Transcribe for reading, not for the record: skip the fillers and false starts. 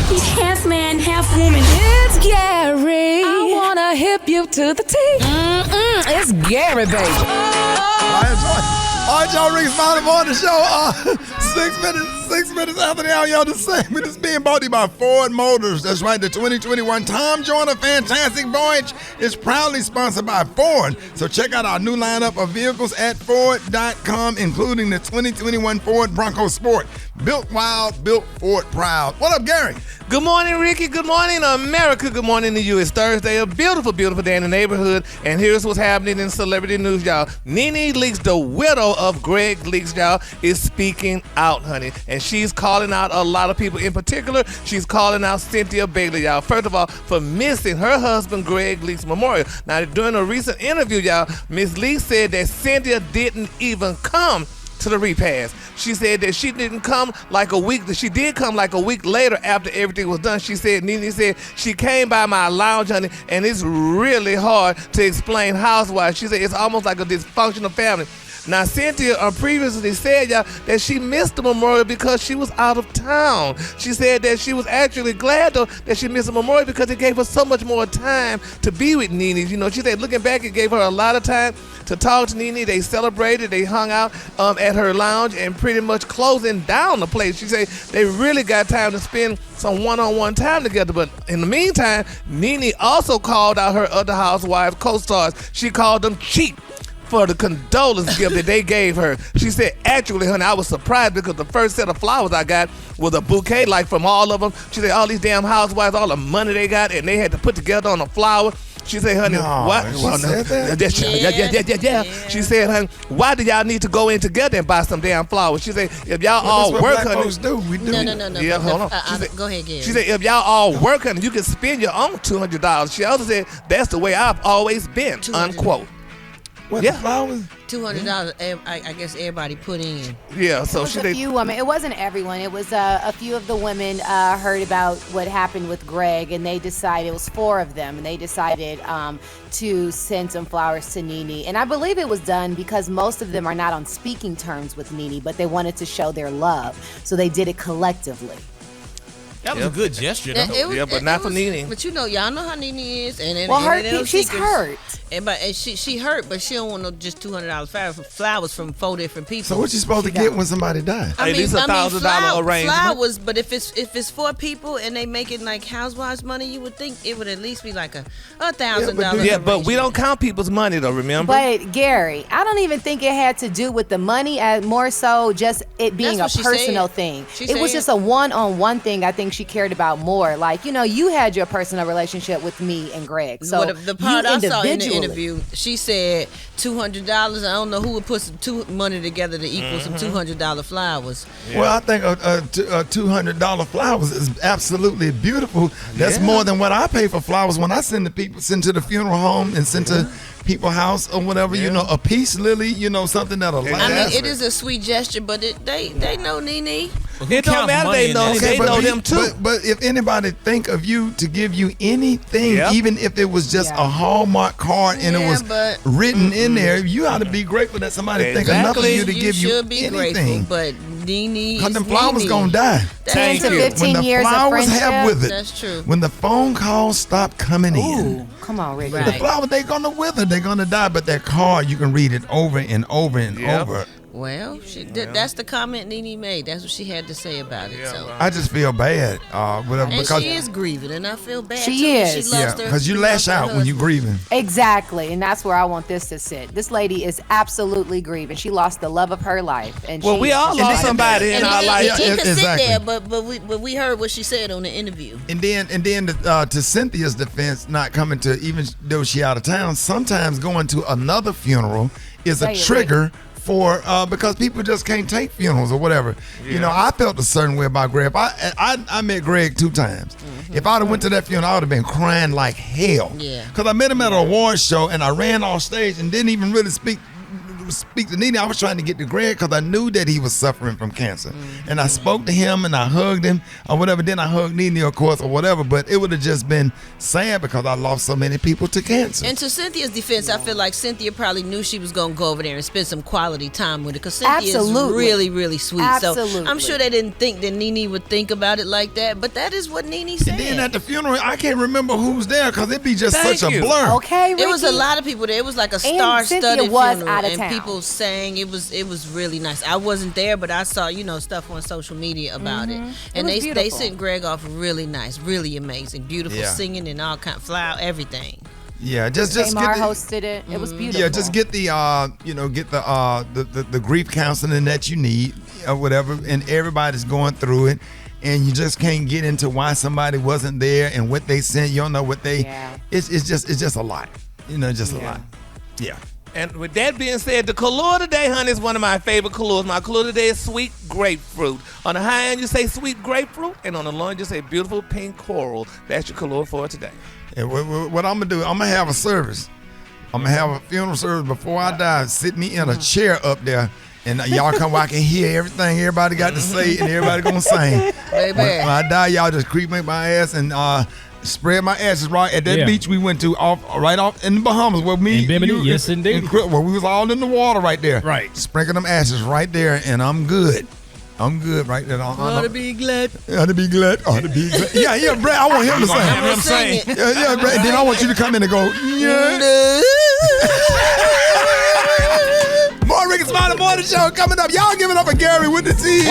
He's half man, half woman. It's Gary. I wanna hip you to the T. It's Gary, baby. All right, y'all, Rickey Smiley Morning Show. 6 minutes after the hour, y'all. This segment is being brought to you by Ford Motors. That's right, the 2021 Tom Joyner Fantastic Voyage is proudly sponsored by Ford. So check out our new lineup of vehicles at Ford.com, including the 2021 Ford Bronco Sport. Built wild, built Ford proud. What up, Gary? Good morning, Rickey. Good morning, America. Good morning to you. It's Thursday, a beautiful, beautiful day in the neighborhood. And here's what's happening in celebrity news, y'all. NeNe Leakes, the widow of Greg Leakes, y'all, is speaking out, honey. And she's calling out a lot of people. In particular, she's calling out Cynthia Bailey, y'all. First of all, for missing her husband, Greg Leakes' memorial. Now, during a recent interview, y'all, Ms. Leakes said that Cynthia didn't even come to the repast. She said that she didn't come like a week. She did come like a week later after everything was done. She said, NeNe said, she came by my lounge, honey, and it's really hard to explain housewives. She said it's almost like a dysfunctional family. Now, Cynthia previously said, y'all, that she missed the memorial because she was out of town. She said that she was actually glad, though, that she missed the memorial because it gave her so much more time to be with NeNe. You know, she said looking back, it gave her a lot of time to talk to NeNe. They celebrated, they hung out at her lounge and pretty much closing down the place. She said they really got time to spend some one-on-one time together. But in the meantime, NeNe also called out her other housewives co-stars. She called them cheap for the condolence gift that they gave her. She said, actually, honey, I was surprised because the first set of flowers I got was a bouquet, like from all of them. She said, all these damn housewives, all the money they got, and they had to put together on a flower. She said, honey, what? She said that? Yeah. She said, honey, why do y'all need to go in together and buy some damn flowers? She said, if y'all all that's what work, black honey. folks do. We do. No. Yeah, hold on. Go ahead, Gary. She said, if y'all all work, honey, you can spend your own $200. She also said, that's the way I've always been, unquote. What, Yeah. the flowers? $200. I guess everybody put in. Yeah, so It was a few women. It wasn't everyone. It was a few of the women heard about what happened with Greg, and they decided, it was 4 of them, and they decided to send some flowers to NeNe. And I believe it was done because most of them are not on speaking terms with NeNe, but they wanted to show their love, so they did it collectively. That was a good gesture, though. But not for NeNe. But y'all know how NeNe is. She's hurt. And she hurt, but she don't want no just $200 flowers from 4 different people. So what you supposed to get when somebody died? At least $1,000 arrangement. Flowers, but if it's 4 people and they make it like housewives money, you would think it would at least be like a $1,000. Yeah, but we don't count people's money though, remember? But Gary, I don't even think it had to do with the money, as more so just it being a personal thing. It was just a one-on-one thing. I think she cared about more. Like, you know, you had your personal relationship with me and Greg. So the part I saw in the interview, she said $200. I don't know who would put some money together to equal some $200 flowers. Yeah. Well, I think a $200 flowers is absolutely beautiful. That's more than what I pay for flowers when I send to the funeral home and send to people's house or whatever. You know, a peace lily. You know, something that'll last. I mean, it is a sweet gesture, but they know NeNe. It don't matter. They know them too. But if anybody think of you to give you anything, even if it was just a Hallmark card and it was written in there, you ought to be grateful that somebody think enough of you to give you should be anything. Grateful, but NeNe, because them flowers gonna die. 10 to 15 years of flowers friendship. have withered. That's true. When the phone calls stop coming in. Come on, Rickey. The flowers, they're gonna wither, they're gonna die, but that card, you can read it over and over and over. Well, that's the comment NeNe made. That's what she had to say about it. So I just feel bad, because she is grieving, and I feel bad. She too. is. She loves because you lash out when you're grieving. Exactly, and that's where I want this to sit. This lady is absolutely grieving. She lost the love of her life, and we all lost somebody in our life. He could sit there, but we heard what she said on the interview. And then to Cynthia's defense, not coming to, even though she out of town, sometimes going to another funeral is a trigger. Because people just can't take funerals or whatever. You know, I felt a certain way about Greg. I met Greg 2 times. If I'd have went to that funeral, I would have been crying like hell. Yeah. Because I met him at an awards show and I ran off stage and didn't even really speak speak to NeNe, I was trying to get to Greg because I knew that he was suffering from cancer. And I spoke to him and I hugged him or whatever. Then I hugged NeNe, of course, or whatever. But it would have just been sad because I lost so many people to cancer. And to Cynthia's defense, I feel like Cynthia probably knew she was going to go over there and spend some quality time with her because Cynthia is really, really sweet. Absolutely. So I'm sure they didn't think that NeNe would think about it like that, but that is what NeNe said. And then at the funeral, I can't remember who's there because it'd be just such a blur. Okay, Rickey. It was a lot of people there. It was like a star-studded funeral, out of and town. people sang. It was really nice. I wasn't there, but I saw stuff on social media about it, and they sent Greg off really nice, really amazing, beautiful singing and all kind of flower, everything. Yeah, just Tamar hosted it. It was beautiful. Yeah, just get the get the grief counseling that you need or whatever, and everybody's going through it, and you just can't get into why somebody wasn't there and what they sent. You don't know what they. Yeah. It's just a lot. Just a lot. Yeah. And with that being said, the color today, honey, is one of my favorite colors. My color today is sweet grapefruit. On the high end, you say sweet grapefruit, and on the low end, you say beautiful pink coral. That's your color for today. And what I'm gonna do, I'm gonna have a service. I'm gonna have a funeral service before I die. Sit me in a chair up there, and y'all come where I can hear everything everybody got to say, and everybody gonna sing. Baby. When I die, y'all just creep me my ass and spread my ashes right at that beach we went to right off in the Bahamas where me in Bimini, yes indeed, where we was all in the water right there. Right. Sprinkle them ashes right there, and I'm good. I'm good right there. Ought to be glad. Ought to be glad. Yeah, Brad. I want him to sing. Have him sing. Yeah, Brad. Then I want you to come in and go, yeah. More Rickey Smiley Morning Show coming up. Y'all give it up for Gary with the T.